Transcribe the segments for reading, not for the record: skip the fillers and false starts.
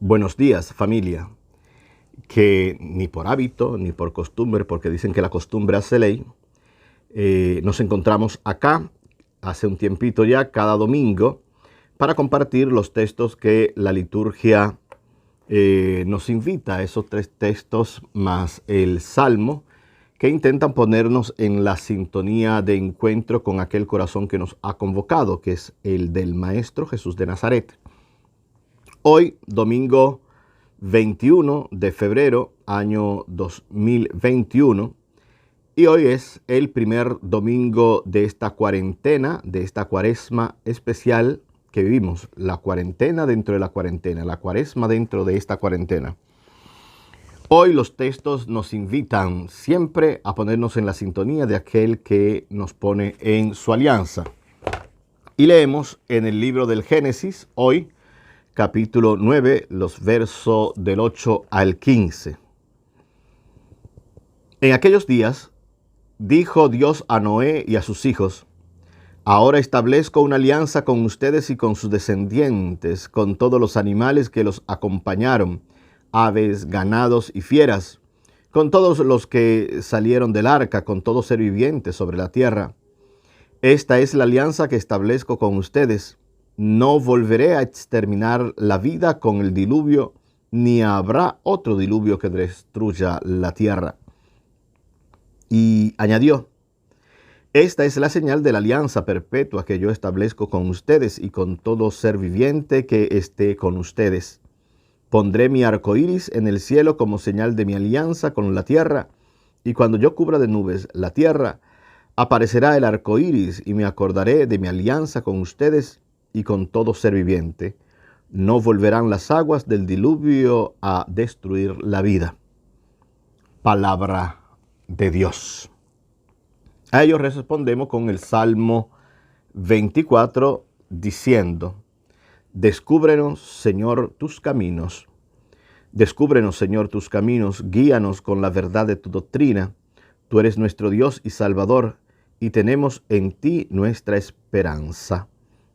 Buenos días, familia, que ni por hábito ni por costumbre, porque dicen que la costumbre hace ley, nos encontramos acá hace un tiempito ya, cada domingo, para compartir los textos que la liturgia nos invita, esos 3 textos más el Salmo, que intentan ponernos en la sintonía de encuentro con aquel corazón que nos ha convocado, que es el del Maestro Jesús de Nazaret. Hoy, domingo 21 de febrero, año 2021, y hoy es el primer domingo de esta cuarentena, de esta cuaresma especial que vivimos, la cuarentena dentro de la cuarentena, la cuaresma dentro de esta cuarentena. Hoy los textos nos invitan siempre a ponernos en la sintonía de aquel que nos pone en su alianza. Y leemos en el libro del Génesis, hoy, capítulo 9, los versos del 8 al 15. En aquellos días, dijo Dios a Noé y a sus hijos: ahora establezco una alianza con ustedes y con sus descendientes, con todos los animales que los acompañaron, aves, ganados y fieras, con todos los que salieron del arca, con todo ser viviente sobre la tierra. Esta es la alianza que establezco con ustedes. No volveré a exterminar la vida con el diluvio, ni habrá otro diluvio que destruya la tierra. Y añadió: esta es la señal de la alianza perpetua que yo establezco con ustedes y con todo ser viviente que esté con ustedes. Pondré mi arco iris en el cielo como señal de mi alianza con la tierra, y cuando yo cubra de nubes la tierra, aparecerá el arco iris, y me acordaré de mi alianza con ustedes y con todo ser viviente. No volverán las aguas del diluvio a destruir la vida. Palabra de Dios. A ello respondemos con el Salmo 24, diciendo: descúbrenos, Señor, tus caminos. Descúbrenos, Señor, tus caminos, guíanos con la verdad de tu doctrina. Tú eres nuestro Dios y Salvador, y tenemos en ti nuestra esperanza.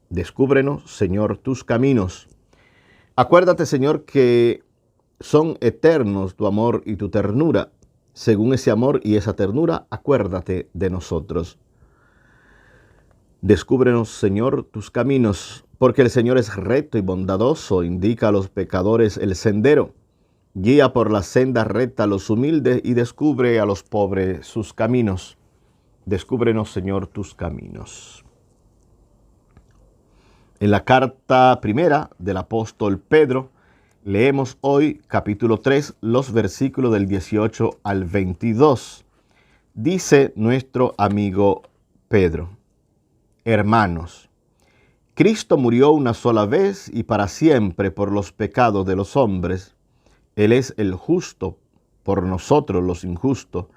Descúbrenos, Señor, tus caminos. Acuérdate, Señor, que son eternos tu amor y tu ternura. Según ese amor y esa ternura, acuérdate de nosotros. Descúbrenos, Señor, tus caminos, porque el Señor es recto y bondadoso, indica a los pecadores el sendero. Guía por la senda recta a los humildes y descubre a los pobres sus caminos. Descúbrenos, Señor, tus caminos. En la carta primera del apóstol Pedro, leemos hoy capítulo 3, los versículos del 18 al 22. Dice nuestro amigo Pedro: hermanos, Cristo murió una sola vez y para siempre por los pecados de los hombres. Él es el justo por nosotros los injustos.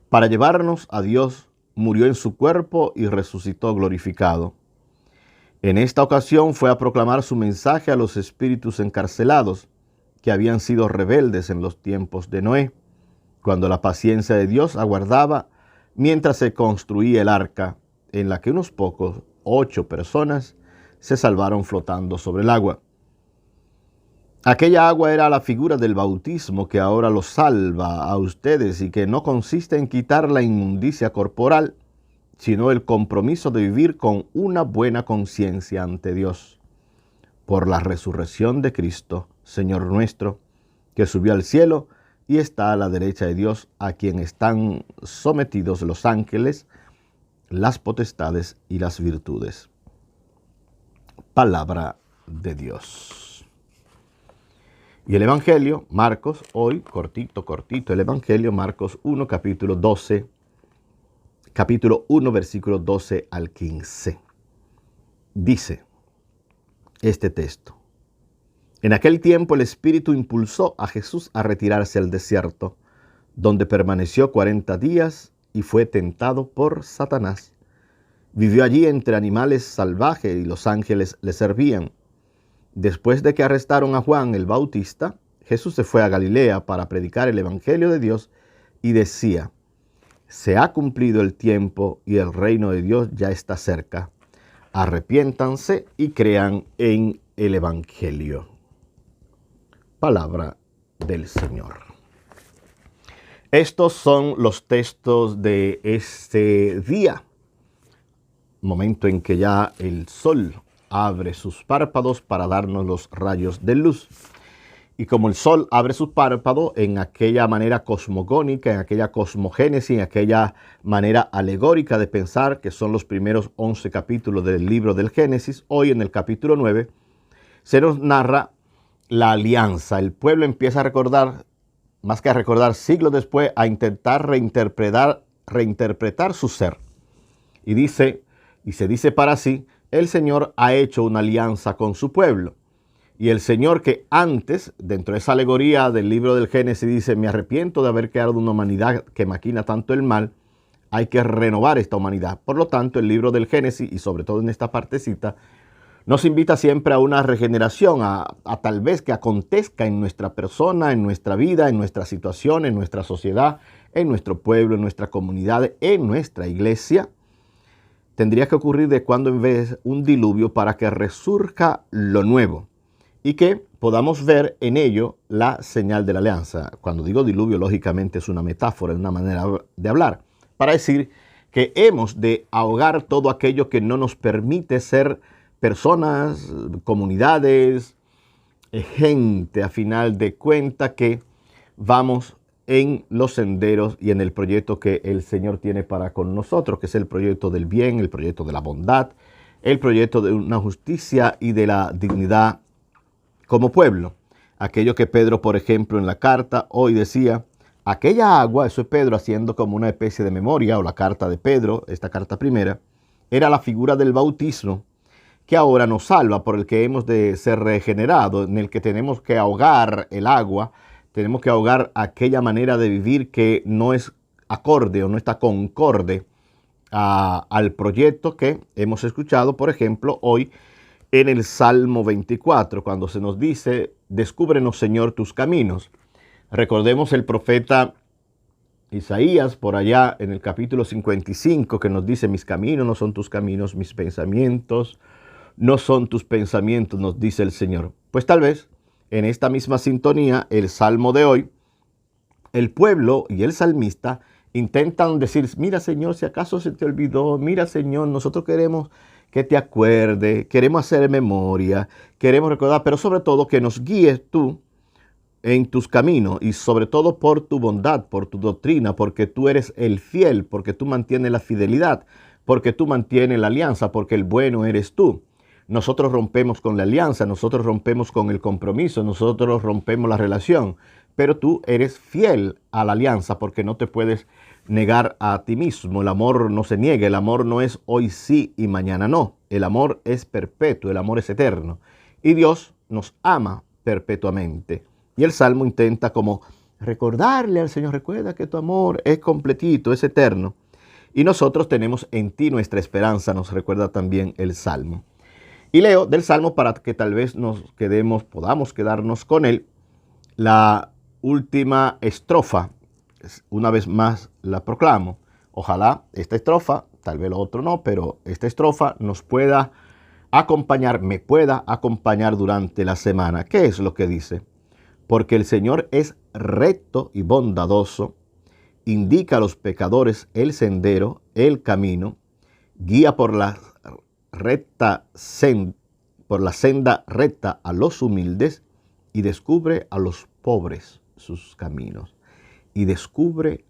Para llevarnos a Dios, murió en su cuerpo y resucitó glorificado. En esta ocasión fue a proclamar su mensaje a los espíritus encarcelados, que habían sido rebeldes en los tiempos de Noé, cuando la paciencia de Dios aguardaba mientras se construía el arca, en la que unos pocos, 8 personas, se salvaron flotando sobre el agua. Aquella agua era la figura del bautismo que ahora los salva a ustedes y que no consiste en quitar la inmundicia corporal, sino el compromiso de vivir con una buena conciencia ante Dios. Por la resurrección de Cristo, Señor nuestro, que subió al cielo y está a la derecha de Dios, a quien están sometidos los ángeles, las potestades y las virtudes. Palabra de Dios. Y el Evangelio, Marcos, hoy, cortito, el Evangelio, Marcos 1, capítulo 1, versículo 12 al 15. Dice este texto: en aquel tiempo el Espíritu impulsó a Jesús a retirarse al desierto, donde permaneció 40 días y fue tentado por Satanás. Vivió allí entre animales salvajes y los ángeles le servían. Después de que arrestaron a Juan el Bautista, Jesús se fue a Galilea para predicar el Evangelio de Dios y decía: se ha cumplido el tiempo y el reino de Dios ya está cerca. Arrepiéntanse y crean en el Evangelio. Palabra del Señor. Estos son los textos de este día, momento en que ya el sol abre sus párpados para darnos los rayos de luz. Y como el sol abre sus párpados en aquella manera cosmogónica, en aquella cosmogénesis, en aquella manera alegórica de pensar, que son los primeros 11 capítulos del libro del Génesis, hoy en el capítulo 9, se nos narra la alianza. El pueblo empieza a recordar, más que a recordar, siglos después, a intentar reinterpretar su ser. Y se dice para sí, el Señor ha hecho una alianza con su pueblo. Y el Señor, que antes, dentro de esa alegoría del libro del Génesis, dice, me arrepiento de haber creado una humanidad que maquina tanto el mal, hay que renovar esta humanidad. Por lo tanto, el libro del Génesis, y sobre todo en esta partecita, nos invita siempre a una regeneración, a tal vez que acontezca en nuestra persona, en nuestra vida, en nuestra situación, en nuestra sociedad, en nuestro pueblo, en nuestra comunidad, en nuestra iglesia. Tendría que ocurrir de cuando en vez un diluvio para que resurja lo nuevo y que podamos ver en ello la señal de la alianza. Cuando digo diluvio, lógicamente es una metáfora, es una manera de hablar, para decir que hemos de ahogar todo aquello que no nos permite ser personas, comunidades, gente, a final de cuenta que vamos en los senderos y en el proyecto que el Señor tiene para con nosotros, que es el proyecto del bien, el proyecto de la bondad, el proyecto de una justicia y de la dignidad como pueblo. Aquello que Pedro, por ejemplo, en la carta hoy decía, aquella agua, eso es Pedro haciendo como una especie de memoria, o la carta de Pedro, esta carta primera, era la figura del bautismo, que ahora nos salva, por el que hemos de ser regenerados, en el que tenemos que ahogar el agua, tenemos que ahogar aquella manera de vivir que no es acorde o no está concorde al proyecto que hemos escuchado, por ejemplo, hoy en el Salmo 24, cuando se nos dice, descúbrenos, Señor, tus caminos. Recordemos el profeta Isaías, por allá en el capítulo 55, que nos dice, mis caminos no son tus caminos, mis pensamientos no son tus pensamientos, nos dice el Señor. Pues tal vez en esta misma sintonía, el Salmo de hoy, el pueblo y el salmista intentan decir, mira, Señor, si acaso se te olvidó, mira, Señor, nosotros queremos que te acuerde, queremos hacer memoria, queremos recordar, pero sobre todo que nos guíes tú en tus caminos y sobre todo por tu bondad, por tu doctrina, porque tú eres el fiel, porque tú mantienes la fidelidad, porque tú mantienes la alianza, porque el bueno eres tú. Nosotros rompemos con la alianza, nosotros rompemos con el compromiso, nosotros rompemos la relación, pero tú eres fiel a la alianza porque no te puedes negar a ti mismo. El amor no se niega, el amor no es hoy sí y mañana no. El amor es perpetuo, el amor es eterno. Y Dios nos ama perpetuamente. Y el Salmo intenta como recordarle al Señor, recuerda que tu amor es completito, es eterno. Y nosotros tenemos en ti nuestra esperanza, nos recuerda también el Salmo. Y leo del Salmo para que tal vez podamos quedarnos con él, la última estrofa. Una vez más la proclamo. Ojalá esta estrofa, tal vez lo otro no, pero esta estrofa nos pueda acompañar, me pueda acompañar durante la semana. ¿Qué es lo que dice? Porque el Señor es recto y bondadoso, indica a los pecadores el sendero, el camino, guía por la senda recta a los humildes y descubre a los pobres sus caminos. Y descubre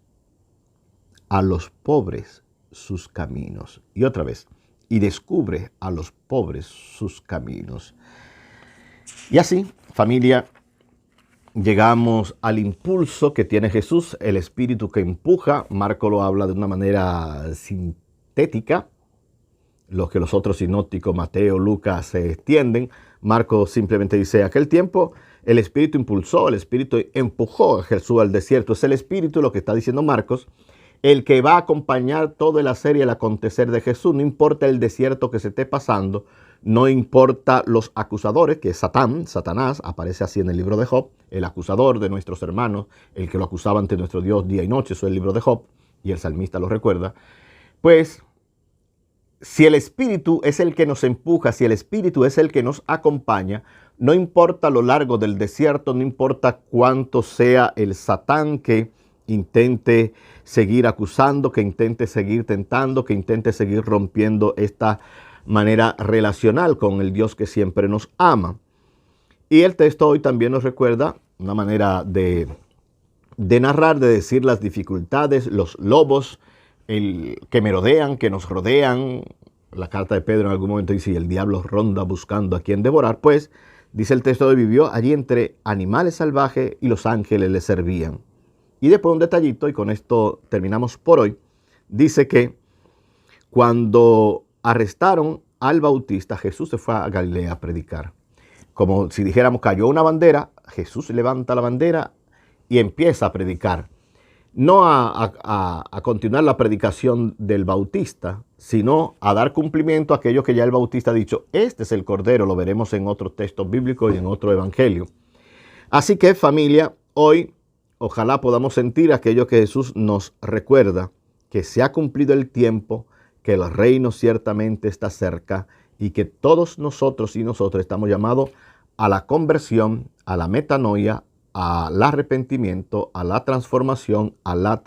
a los pobres sus caminos. Y otra vez, y descubre a los pobres sus caminos. Y así, familia, llegamos al impulso que tiene Jesús, el espíritu que empuja. Marco lo habla de una manera sintética, lo que los otros sinópticos, Mateo, Lucas, se extienden. Marco simplemente dice, aquel tiempo el Espíritu impulsó, el Espíritu empujó a Jesús al desierto. Es el Espíritu, lo que está diciendo Marcos, el que va a acompañar todo el hacer y el acontecer de Jesús. No importa el desierto que se esté pasando, no importa los acusadores, que es Satanás, aparece así en el libro de Job, el acusador de nuestros hermanos, el que lo acusaba ante nuestro Dios día y noche, eso es el libro de Job, y el salmista lo recuerda. Pues, si el Espíritu es el que nos empuja, si el Espíritu es el que nos acompaña, No importa lo largo del desierto, no importa cuánto sea el Satán que intente seguir acusando, que intente seguir tentando, que intente seguir rompiendo esta manera relacional con el Dios que siempre nos ama. Y el texto hoy también nos recuerda una manera de narrar, de decir las dificultades, los lobos que merodean, que nos rodean. La carta de Pedro en algún momento dice, y el diablo ronda buscando a quien devorar. Pues, dice el texto, de vivió allí entre animales salvajes y los ángeles le servían. Y después un detallito, y con esto terminamos por hoy, dice que cuando arrestaron al Bautista, Jesús se fue a Galilea a predicar. Como si dijéramos, cayó una bandera, Jesús levanta la bandera y empieza a predicar. No a continuar la predicación del Bautista, sino a dar cumplimiento a aquello que ya el Bautista ha dicho. Este es el Cordero, lo veremos en otros textos bíblicos y en otro evangelio. Así que, familia, hoy ojalá podamos sentir aquello que Jesús nos recuerda, que se ha cumplido el tiempo, que el reino ciertamente está cerca y que todos nosotros y nosotros estamos llamados a la conversión, a la metanoia, al arrepentimiento, a la transformación, a la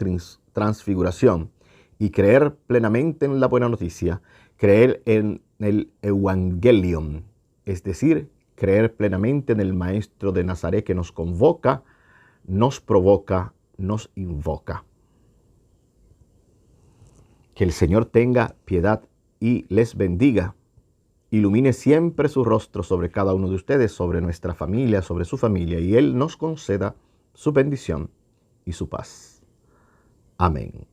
transfiguración y creer plenamente en la buena noticia, creer en el evangelium, es decir, creer plenamente en el Maestro de Nazaret que nos convoca, nos provoca, nos invoca. Que el Señor tenga piedad y les bendiga. Ilumine siempre su rostro sobre cada uno de ustedes, sobre nuestra familia, sobre su familia, y Él nos conceda su bendición y su paz. Amén.